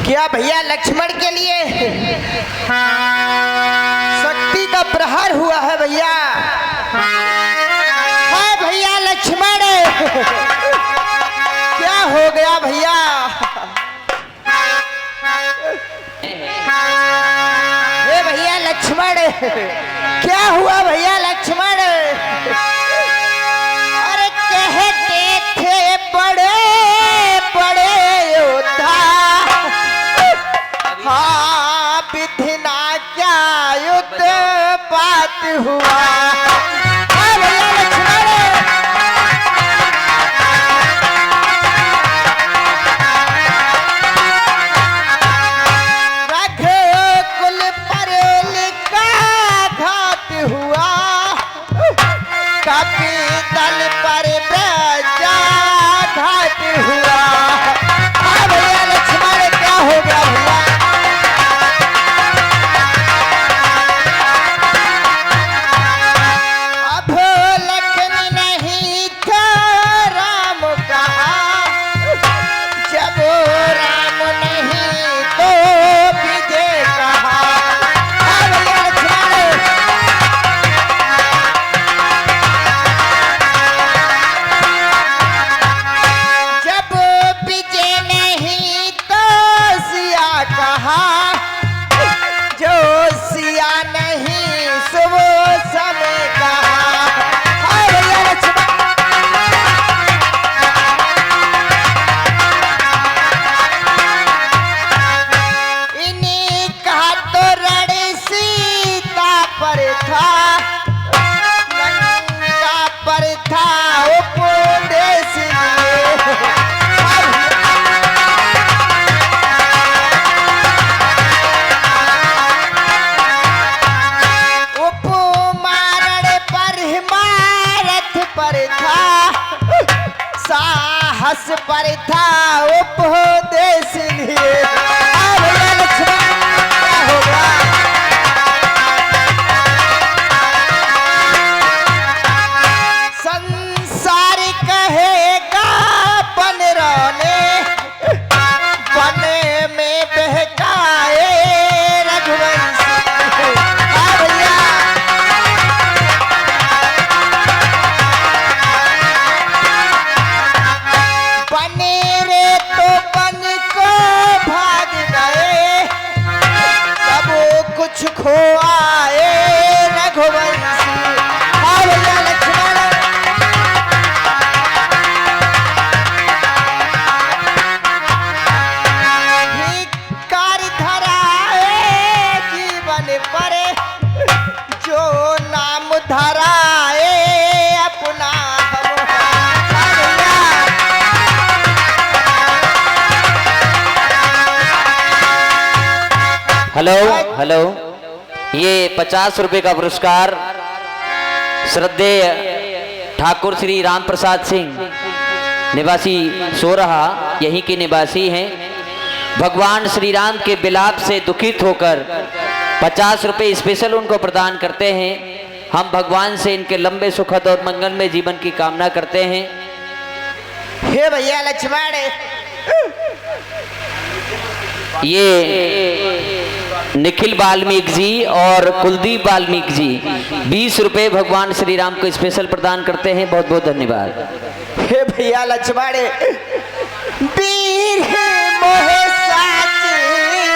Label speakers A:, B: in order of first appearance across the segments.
A: क्या भैया लक्ष्मण के लिए शक्ति का प्रहार हुआ है भैया। है भैया लक्ष्मण, क्या हो गया भैया? हे भैया लक्ष्मण, क्या हुआ भैया लक्ष्मण? अरे कहते थे बड़े बड़े योद्धा, हाँ विधिना क्या युद्ध पात हुआ। हाँ भैया लक्ष्मण, रघुकुल पर लिखा घात हुआ, कपि दल पर प्रजा घात हुआ। हाँ भैया लक्ष्मण, क्या हो गया भैया? अब लखन नहीं था राम कहा, जब राम नहीं तो विजय कहा। हाँ भैया लक्ष्मण, जब विजय नहीं तो सिया कहा, जो सिया नहीं सो समय कहा। हाँ भैया लक्ष्मण, इन्हीं कहा तो रण सीता पर था, लंका पर था उपदेश दिए। उपमारण पर हिमारत पर था, साहस पर था उपदेश लिए। हाँ भैया लक्ष्मण, क्या होगा? संसार कहेगा बन रौने, बन में बहकाए रघुवंशी। हाँ भैया, बने रे तो बन को भाग गए, सब कुछ खो आए रघुवंशी। हाँ भैया लक्ष्मण, धिक्कार धराए जीवन पर, जो नाम धराए अपना हम। हाँ भैया,
B: हेलो हेलो, ये 50 रुपए का पुरस्कार श्रद्धेय ठाकुर श्री राम प्रसाद सिंह, निवासी सोरहा, यहीं के निवासी हैं। भगवान श्री राम के विलाप से दुखित होकर 50 रुपए स्पेशल उनको प्रदान करते हैं। हम भगवान से इनके लंबे सुखद और मंगलमय जीवन की कामना करते हैं।
A: हे भैया लक्ष्मण,
B: ये निखिल वाल्मीकि जी और कुलदीप वाल्मीकि जी 20 रुपए भगवान श्री राम को स्पेशल प्रदान करते हैं। बहुत बहुत धन्यवाद।
A: हे भैया लक्ष्मण, वीर मोहे साची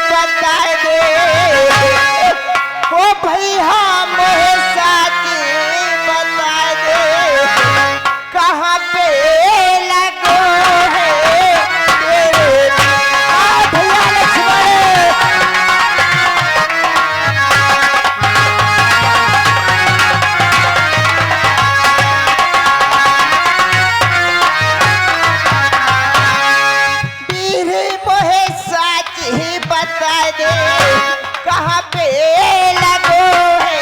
A: बता दे, ओ भैया मोहे साची बता दे, कहाँ पे लगो है तेरे। आ भैया लक्ष्मण, वीर मोहे साच ही बता दे, कहाँ पे लगो है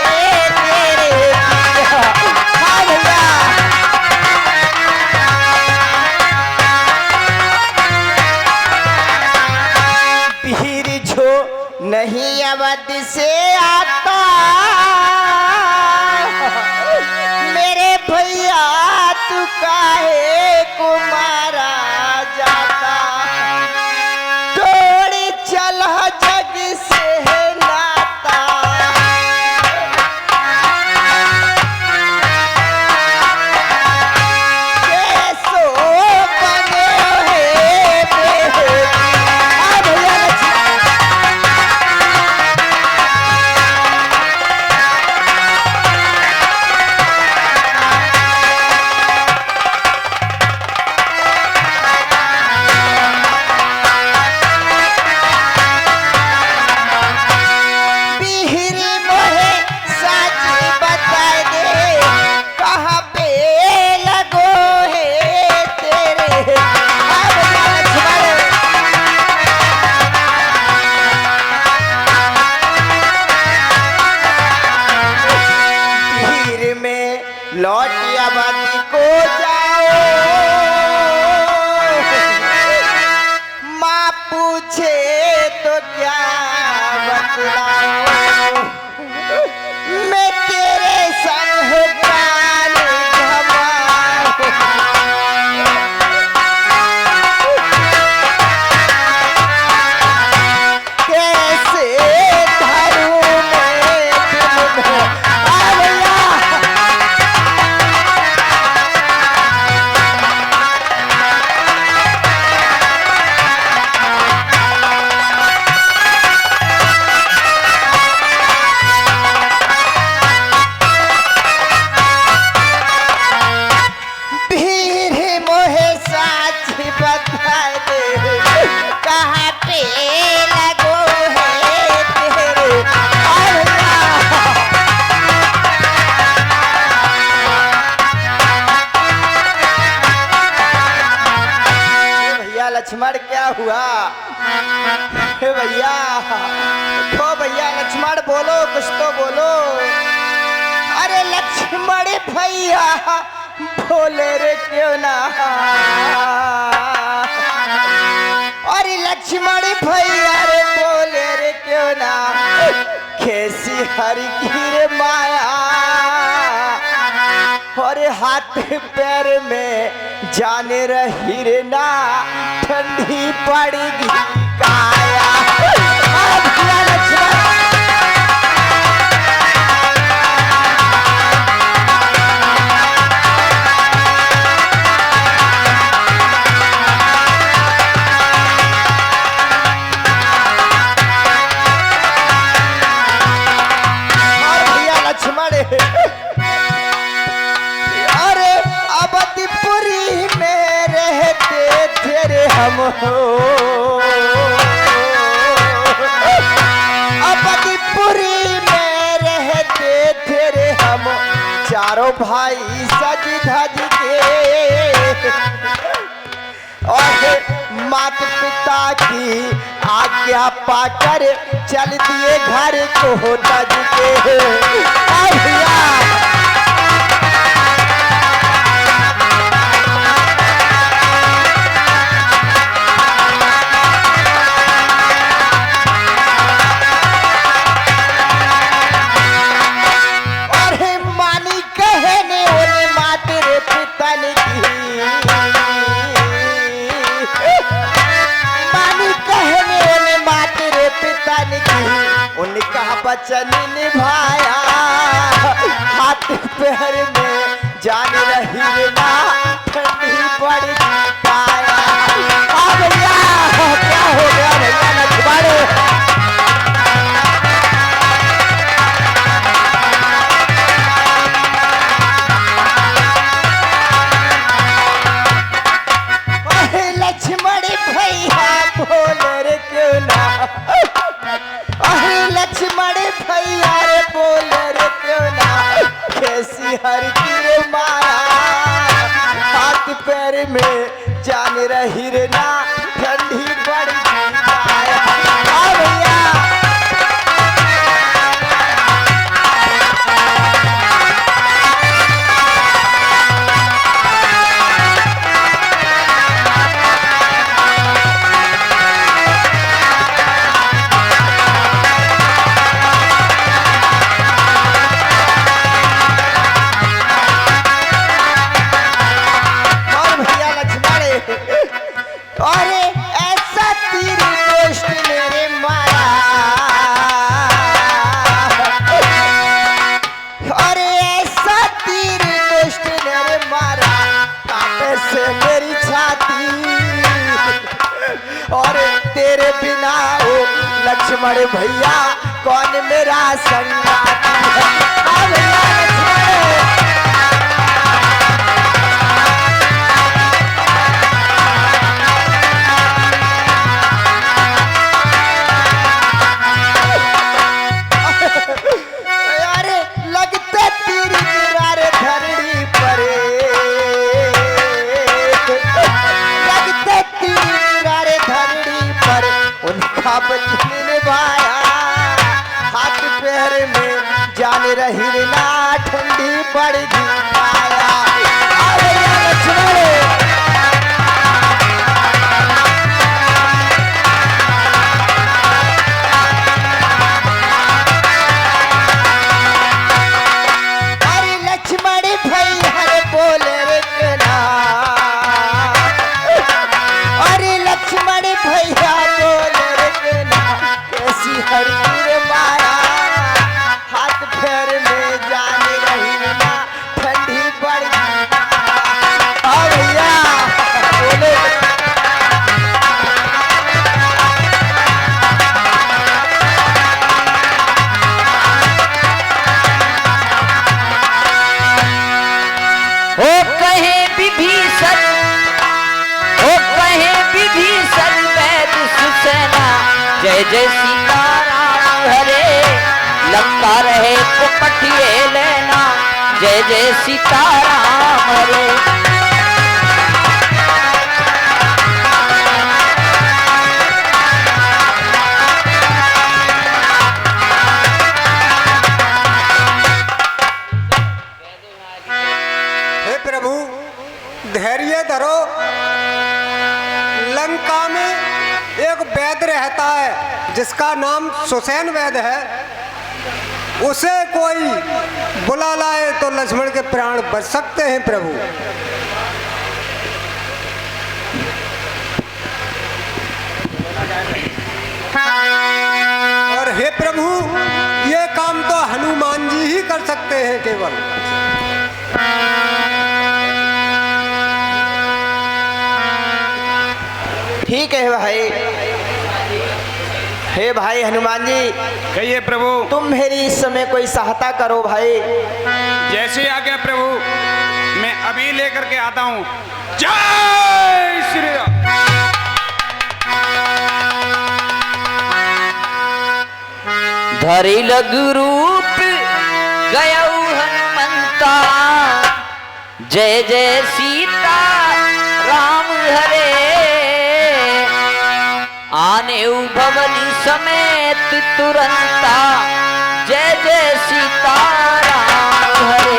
A: तेरे। हाँ भैया, वीर जो नहीं अवध से आता, मेरे भैया तू काहे को मारा जाता। तो क्या बतलाऊं, मैं तेरे संग प्राण गंवाऊं। कैसे धरूं मैं तुम भैया। भीड़ मोहे साच बता दे, कहाँ पे लगो है तेरे अल्लाह। भैया लक्ष्मण क्या हुआ? हे भैया, ओ भैया लक्ष्मण बोलो, कुछ तो बोलो। अरे लक्ष्मण भैया बोले रे क्यों ना, अरे लक्ष्मण भैया रे बोले रे क्यों ना, कैसी हरि की रे माया, और हाथ पैर में जाने रही रे ना, ठंडी पड़ेगी काया। भैया लक्ष्मण अरे अवधपुरी में रहते थे रे हम हो, अवधपुरी में रहते थे रे हम, चारों भाई सज धज के, और माता पिता की आज्ञा पाकर चल दिए घर को तज के। भैया अरे मानी कहने ओने माते रे पिता ने की, मानी कहने ओने माते रे पिता ने की, उनका वचन निभाया, हाथ पैर में जान रही ना, ठंडी पड़ी काया। भैया क्या हो गया भैया लक्ष्मण? लक्ष्मण भैया बोल रे क्यों ना, अरे लक्ष्मण भैया रे बोल रे क्यों ना, कैसी हर की रे माया, हाथ पैर में जान रही रे ना, ठंडी पड़ी काया। भैया अरे ऐसा तीर दोस्त मेरे मारा, अरे ऐसा तीर दोस्त मेरे मारा, कांटे से मेरी छाती, और तेरे बिना ओ लक्ष्मण भैया कौन मेरा संगाती। भैया लक्ष्मण निभाया, हाथ पैर में जान रही ना, ठंडी पड़ेगी काया। लक्ष्मण
B: जय जय सीताराम हरे, लंका रहे कुपटिए लेना, जय जय सीताराम हरे।
C: हे प्रभु धैर्य धरो। लंका में एक वैद्य रहता है जिसका नाम सुसैन वैद्य है। उसे कोई बुला लाए तो लक्ष्मण के प्राण बच सकते हैं प्रभु। और हे प्रभु ये काम तो हनुमान जी ही कर सकते हैं केवल।
A: ठीक है भाई। हे भाई हनुमान जी,
D: कहिए प्रभु।
A: तुम मेरी इस समय कोई सहायता करो भाई।
D: जैसे आ गया प्रभु, मैं अभी लेकर के आता हूँ। जय श्री राम।
B: धरि लघु रूप गयऊ हनुमंता, जय जय सीता राम हरे। आने भवनी समेत तुरंता, जय जय सीता राम हरे।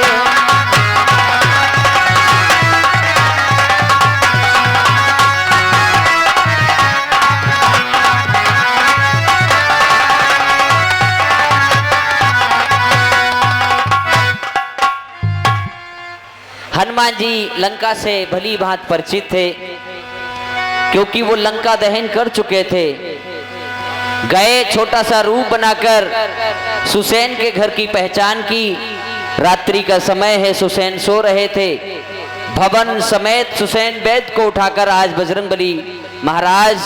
B: हनुमान जी लंका से भली भांति परिचित थे, क्योंकि वो लंका दहन कर चुके थे। गए छोटा सा रूप बनाकर सुसैन के घर की पहचान की। रात्रि का समय है, सुसैन सो रहे थे। भवन समेत सुसैन वैद्य को उठाकर आज बजरंगबली महाराज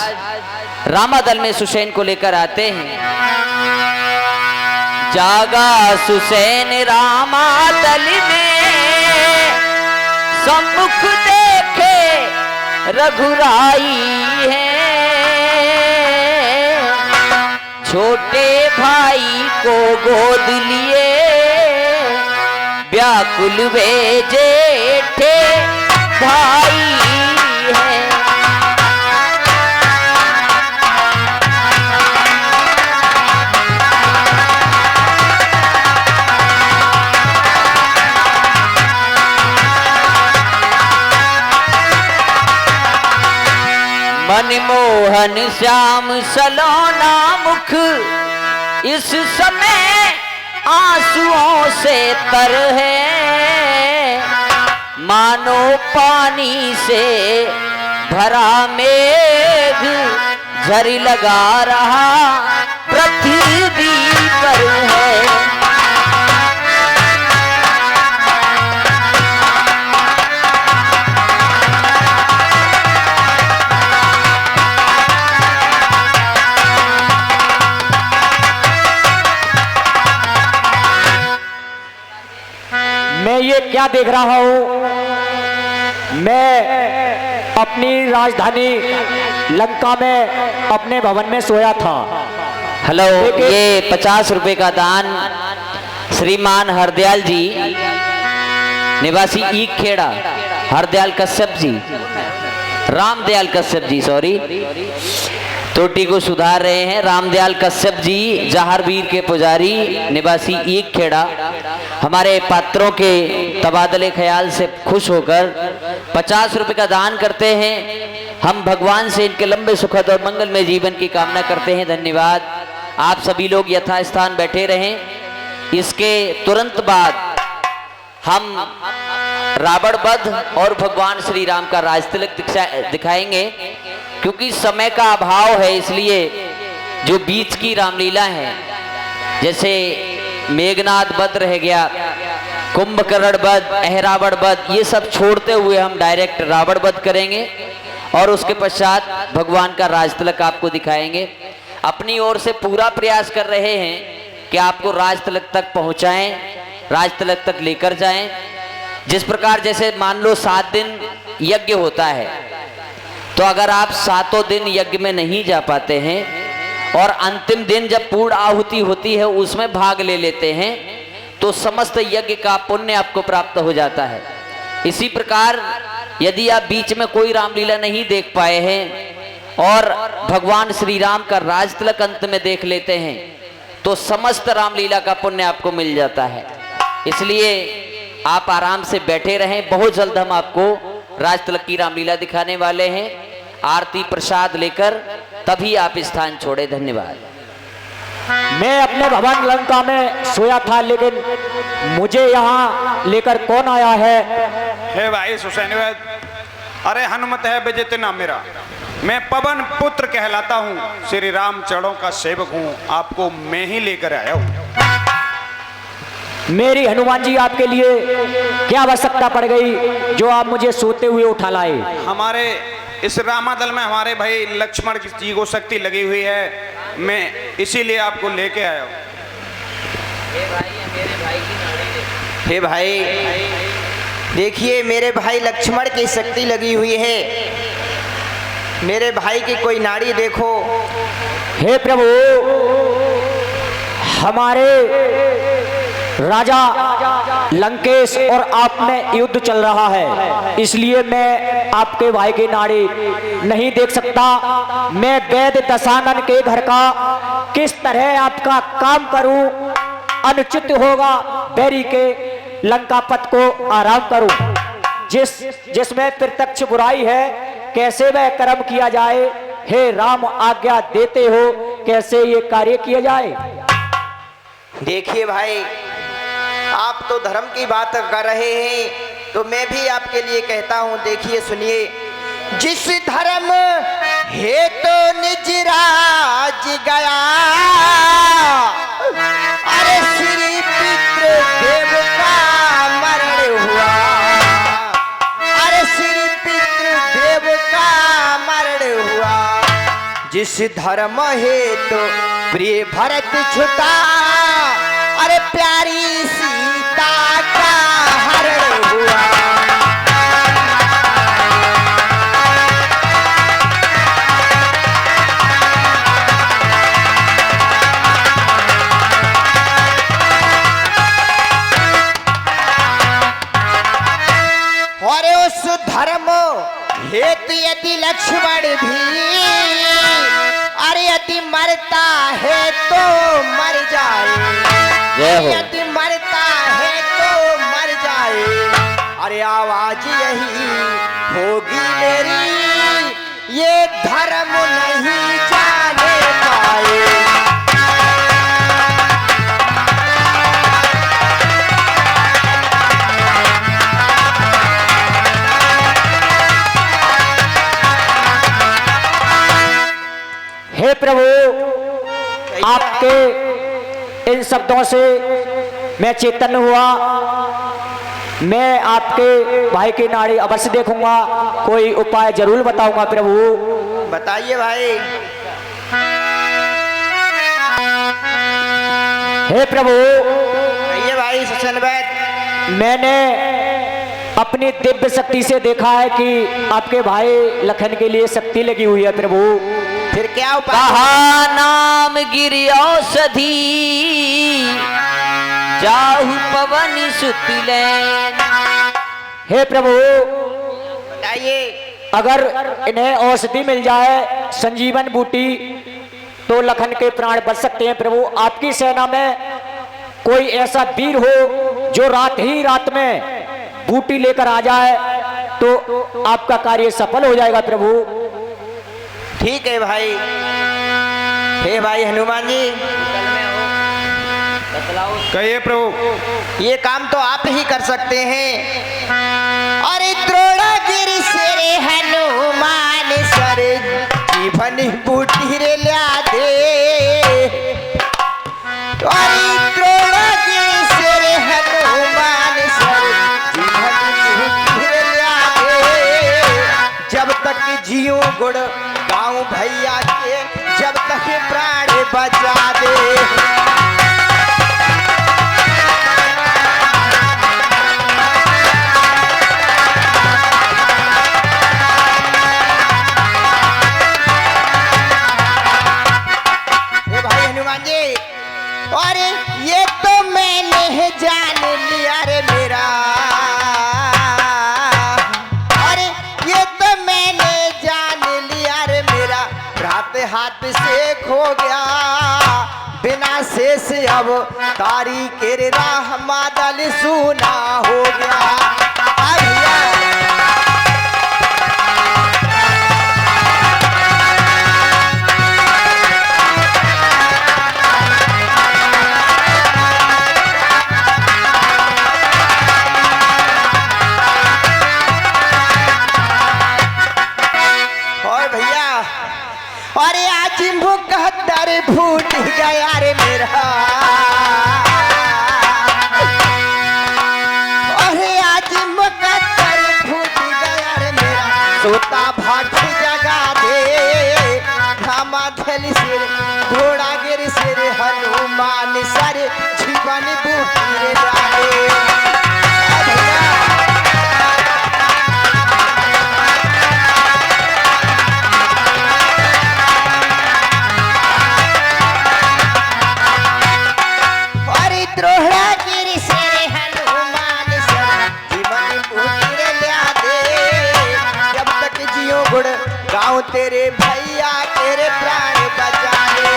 B: रामादल में सुसैन को लेकर आते हैं। जागा सुसैन रामादल में, सम्मुख देखे रघुराई है। छोटे भाई को गोद लिए, व्याकुल वे जेठे भाई है। मनमोहन श्याम सलोना मुख, इस समय आंसुओं से तर है। मानो पानी से भरा मेघ, झरी लगा रहा पृथ्वी पर है।
E: मैं ये क्या देख रहा हूँ? मैं अपनी राजधानी लंका में अपने भवन में सोया था।
B: हेलो, ये 50 रुपए का दान श्रीमान हरदयाल जी, निवासी ईक खेड़ा, हरदयाल कश्यप जी, रामदयाल कश्यप जी, सॉरी, त्रुटि को सुधार रहे हैं। रामदयाल कश्यप जी जहारवीर के पुजारी, निवासी ईक खेड़ा, हमारे पात्रों के तबादले ख्याल से खुश होकर 50 रुपए का दान करते हैं। हम भगवान से इनके लंबे सुखद और मंगलमय जीवन की कामना करते हैं। धन्यवाद। आप सभी लोग यथास्थान बैठे रहें। इसके तुरंत बाद हम रावण वध और भगवान श्री राम का राजतिलक दिखाएंगे। क्योंकि समय का अभाव है, इसलिए जो बीच की रामलीला है, जैसे मेघनाद वध रह गया, कुंभकर्ण वध, अहरावण वध, ये सब छोड़ते हुए हम डायरेक्ट रावण वध करेंगे और उसके पश्चात भगवान का राजतिलक आपको दिखाएंगे। अपनी ओर से पूरा प्रयास कर रहे हैं कि आपको राजतिलक तक पहुंचाएं, राजतिलक तक लेकर जाएं। जिस प्रकार जैसे मान लो 7 दिन यज्ञ होता है, तो अगर आप 7 दिन यज्ञ में नहीं जा पाते हैं और अंतिम दिन जब पूर्ण आहुति होती है उसमें भाग ले लेते हैं तो समस्त यज्ञ का पुण्य आपको प्राप्त हो जाता है। इसी प्रकार यदि आप बीच में कोई रामलीला नहीं देख पाए हैं और भगवान श्री राम का राज तिलक अंत में देख लेते हैं तो समस्त रामलीला का पुण्य आपको मिल जाता है। इसलिए आप आराम से बैठे रहें, बहुत जल्द हम आपको राज तिलक की रामलीला दिखाने वाले हैं। आरती प्रसाद लेकर तभी आप स्थान छोड़े। धन्यवाद।
E: मैं अपने भवन लंका में सोया था, लेकिन मुझे यहाँ लेकर कौन आया है?
D: हे भाई सुसैन वैद, अरे हनुमत है विजित नाम मेरा, मैं पवन पुत्र कहलाता हूँ, श्री राम चरणों का सेवक हूँ, आपको मैं ही लेकर आया हूँ।
E: मेरी हनुमान जी आपके लिए क्या आवश्यकता पड़ गई जो आप मुझे सोते हुए उठा लाए?
D: हमारे इस रामादल में हमारे भाई लक्ष्मण जी को शक्ति लगी हुई है, मैं इसीलिए आपको लेके आया हूँ।
A: हे भाई देखिए, मेरे भाई लक्ष्मण की शक्ति लगी हुई है, मेरे भाई की कोई नाड़ी देखो।
E: हे प्रभु, हमारे राजा लंकेश और आप में युद्ध चल रहा है, इसलिए मैं आपके भाई की नाड़ी नहीं देख सकता। मैं वैद्य दशानन के घर का किस तरह आपका काम करूं? अनुचित होगा बैरी के लंकापत को आराम करूं। जिसमें प्रत्यक्ष बुराई है, कैसे वह कर्म किया जाए? हे राम, आज्ञा देते हो कैसे ये कार्य किया जाए?
A: देखिए भाई, आप तो धर्म की बात कर रहे हैं तो मैं भी आपके लिए कहता हूँ, देखिए सुनिए। जिस धर्म हेतु निज राज गया, अरे श्री पितृ देव का मरण हुआ, अरे श्री पितृ देव का मरण हुआ। जिस धर्म हेतु प्रिय भरत छुटा, अरे प्यारी सीता का हरण हुआ। और उस धर्म हेतु यदि लक्ष्मण भी, अरे यदि मरता है तो मर जाए, यदि मरता है तो मर जाए। अरे आवाज यही होगी मेरी, ये धर्म नहीं जाने पाए।
E: हे प्रभु, आपके इन शब्दों से मैं चेतन हुआ। मैं आपके भाई की नाड़ी अवश्य देखूंगा, कोई उपाय जरूर बताऊंगा प्रभु।
A: बताइए भाई।
E: हे प्रभु,
A: कहिए भाई सुसैन वैद।
E: मैंने अपनी दिव्य शक्ति से देखा है कि आपके भाई लखन के लिए शक्ति लगी हुई है प्रभु।
A: फिर क्या उपाय?
B: कहा नाम गिरि औषधि, जाहु पवन सुतिलैन।
E: हे प्रभु,
A: बताइए।
E: अगर इन्हें औषधि मिल जाए, संजीवन बूटी, तो लखन के प्राण बच सकते हैं प्रभु। आपकी सेना में कोई ऐसा वीर हो जो रात ही रात में बूटी लेकर आ जाए तो आपका कार्य सफल हो जाएगा प्रभु।
A: ठीक है भाई। हे भाई हनुमान जी,
D: कहिए प्रभु।
A: ये काम तो आप ही कर सकते हैं। अरे द्रोणागिरि से रे हनुमान सर, जीवन बूटी रे ला दे। अरे द्रोणागिरि से रे हनुमान सर, जीवन बूटी रे ला दे। जब तक जियो गुड़ गाँव भैया के, जब तक प्राण बचा दे। हनुमान जी। अरे ये तो मैंने जान लिया रे मेरा, अरे ये तो मैंने जान लिया रे मेरा, रात हाथ से खो गया बिना शेष अब तारी के राह मादल सुना हो गया। और भैया अरे आज मुकद्दर फूट गया रे मेरा, अरे आज मुकद्दर फूट गया रे मेरा, सोता भाट जगा दे खामा थल सिर घोड़ा गिर सिर हनुमान सर जीवन बूटी डाले। द्रोहड़ा गिरी से हनुमान सर जीवन बूटी लिया दे, जब तक जियो गुड़ गाँव तेरे भैया तेरे प्राण बचा ले।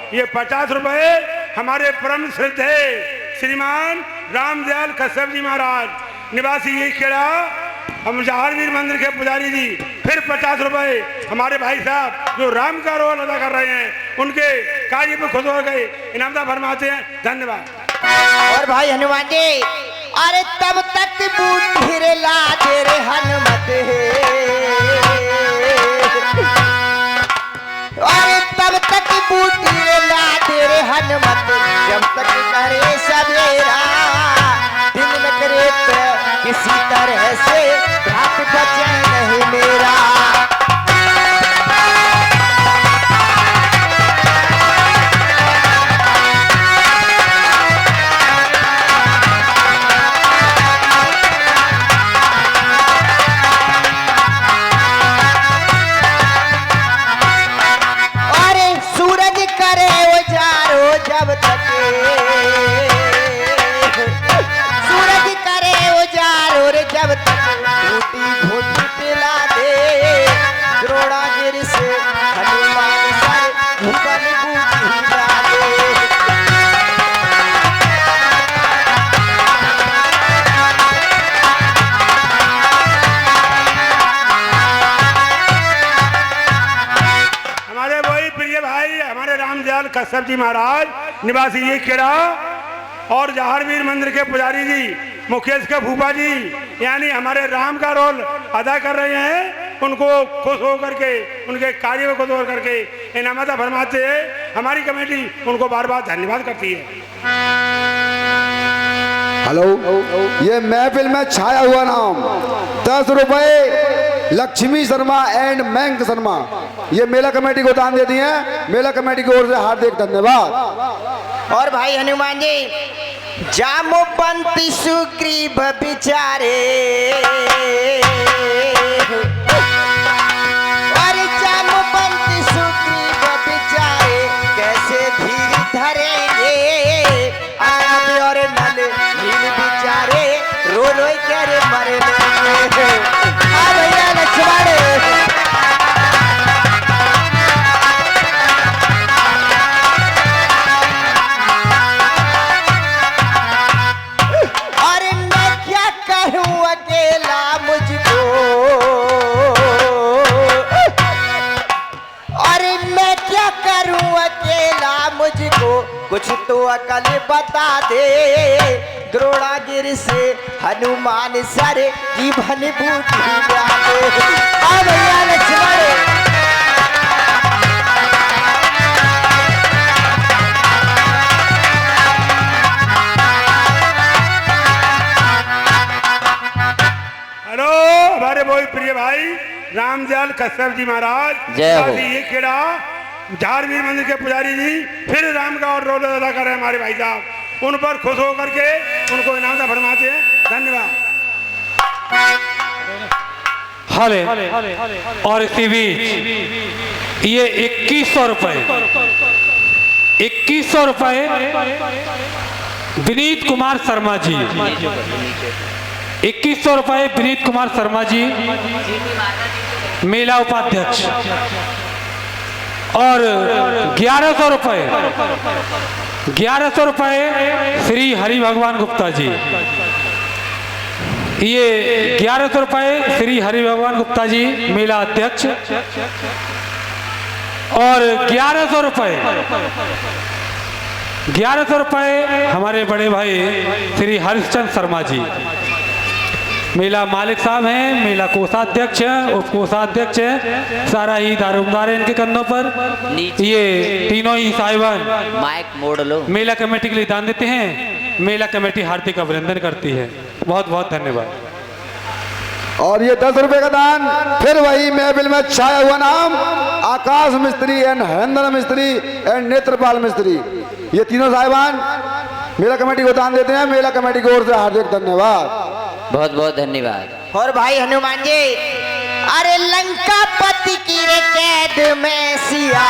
F: ये 50 रुपए हमारे परम श्रद्धेय श्रीमान रामदयाल कश्यप जी महाराज निवासी ये खेड़ा हम जहारवीर मंदिर के पुजारी जी, फिर 50 रुपए हमारे भाई साहब जो राम का रोल अदा कर रहे हैं उनके कार्य में खुश हो गए इनामदार फरमाते हैं। धन्यवाद।
A: और भाई हनुमान जी अरे तब तक बूटी रे ला दे रे हनुमत अरे तब तक बूटी रे ला दे रे हनुमत, जब तक करे सवेरा दिन न करे तो किसी तरह से रात बचे नहीं मेरा। जब तक सूरज करे उजारो रे, जब तक घूटी घूटी पिला दे द्रोणागिरि से हनुमान सर भूपन बूटी डाले।
F: हमारे वही प्रिय भाई हमारे रामदयाल कश्यप जी महाराज निवासी ये खेड़ा और जहारवीर मंदिर के पुजारी जी मुकेश के भूपा जी यानी हमारे राम का रोल अदा कर रहे हैं, उनको खुश होकर के उनके कार्य में खुश होकर के इनामत फरमाते हैं। हमारी कमेटी उनको बार बार धन्यवाद करती है।
G: हेलो, ये महफिल में छाया हुआ नाम 10 रुपए लक्ष्मी शर्मा एंड मैंक शर्मा ये मेला कमेटी को दान दे दिए हैं। मेला कमेटी की ओर से हार्दिक धन्यवाद।
A: और भाई हनुमान जी जामोपंती सुग्रीव बिचारे और जामोपंती सुग्रीव बिचारे कैसे धीर धरेंगे, आब और नल नील बिचारे रो रो कर मरे लेंगे। भैया लक्ष्मण अकेला मुझको, अरे मैं क्या करूं अकेला मुझको, कुछ तो अकल बता दे द्रोणागिरि से हनुमान सर जीवन बूटी डाले। भैया लक्ष्मण
F: हमारे बहुत प्रिय भाई रामदयाल कश्यप जी महाराज।
B: जय हो।
F: निवासी ये खेड़ा झारवीर मंदिर के पुजारी जी फिर राम का और रोल अदा कर रहे हैं हमारे भाई साहब। उन पर खुश होकर के उनको इनाम फरमाते हैं। धन्यवाद।
H: हले और इसी बीच ये 2100 रुपए 2100 रुपए विनीत कुमार शर्मा जी 2100 रुपए विनीत कुमार शर्मा जी मेला उपाध्यक्ष और 1100 रुपए श्री हरि भगवान गुप्ता जी। ये 1100 रुपए श्री हरि भगवान गुप्ता जी मेला अध्यक्ष और 1100 रुपए हमारे बड़े भाई श्री हरिश्चंद्र शर्मा जी मेला मालिक साहब हैं, मेला कोषाध्यक्ष हैं, उप कोषाध्यक्ष हैं। सारा ही दारोमदार है इनके कंधों पर। ये तीनों ही साहिबान
B: माइक मोड़ लो।
H: मेला कमेटी के लिए दान देते हैं। मेला कमेटी हार्दिक अभिनंदन करती है। बहुत बहुत धन्यवाद।
G: और ये 10 रुपए का दान फिर वही महफिल में छाया हुआ नाम आकाश मिस्त्री एंड हरेंद्र मिस्त्री एंड नेत्रपाल मिस्त्री, ये तीनों साहिबान मेला कमेटी को दान देते हैं। मेला कमेटी की ओर से हार्दिक धन्यवाद।
B: बहुत बहुत धन्यवाद।
A: और भाई हनुमान जी, अरे लंका पति की रे कैद में सिया,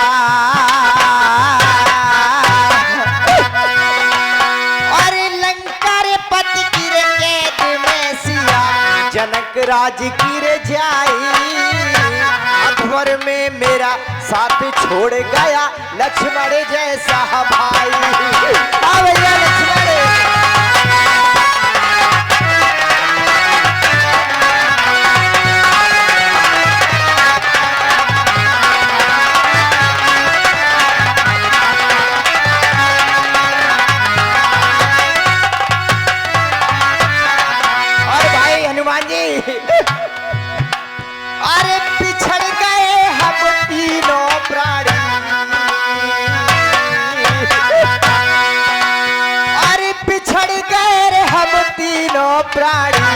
A: अरे लंका रे पति की रे कैद में सिया, जनक राज की रे जाई, अकबर में मेरा साथ छोड़ गया लक्ष्मण जैसा भाई। हाँ भैया लक्ष्मण। अरे पिछड़ गए हम तीनों प्राणी, अरे पिछड़ गए रे हम तीनों प्राणी,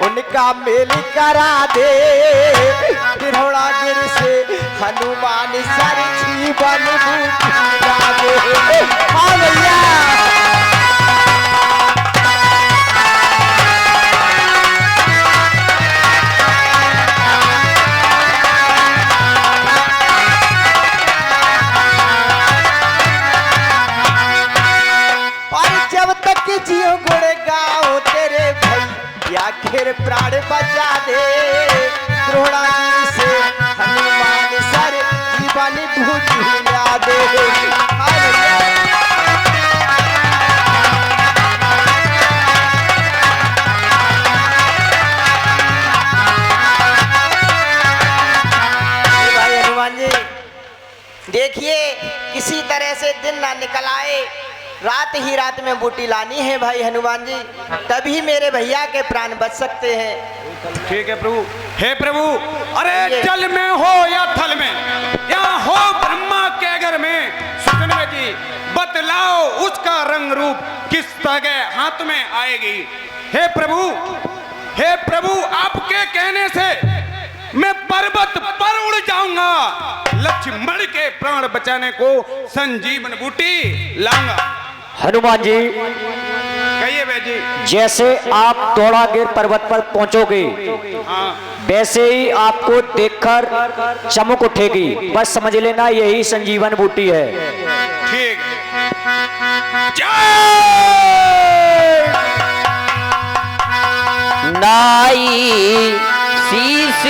A: उनका मेल करा दे गिर से हनुमान सर जीवन बुझा दे। हाँ भैया। जियो गुण गाओ तेरे भाई, आखिर प्राण बचा दे द्रोणागिरी से हनुमान सर जीवन भुजा दे। भाई हनुमान जी देखिए, किसी तरह से दिन ना निकल आए, रात ही रात में बूटी लानी है भाई हनुमान जी, तभी मेरे भैया के प्राण बच सकते हैं।
D: ठीक है प्रभु। हे प्रभु, अरे जल में हो या थल में, या हो ब्रह्मा के घर में, सुखनवे जी बतलाओ उसका रंग रूप किस तरह हाथ में आएगी। हे प्रभु आपके कहने से मैं पर्वत पर उड़ जाऊंगा, लक्ष्मण के प्राण बचाने को संजीवन बूटी लाऊंगा।
E: हनुमान जी,
D: कहिए वे जी।
E: जैसे आप धौलागिर पर्वत पर पहुंचोगे,
D: हाँ।
E: वैसे ही आपको देखकर चमक उठेगी, बस समझ लेना यही संजीवन बूटी है।
D: ठीक।
B: नाई शीश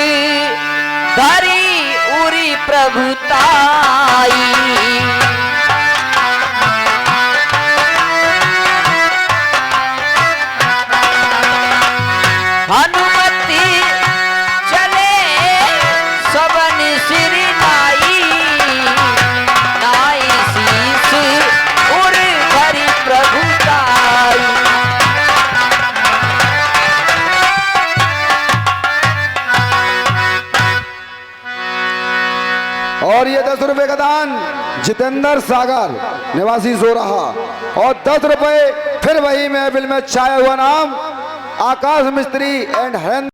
B: धरी उरी प्रभुताई, हनुमति चले सबन सिर नाई, नाई शीश उर धरी प्रभुताई।
G: और ये 10 रुपए का दान जितेंद्र सागर निवासी सोरहा, और 10 रुपए फिर वही महफिल में छाया हुआ नाम आकाश मिस्त्री एंड हरेंद्र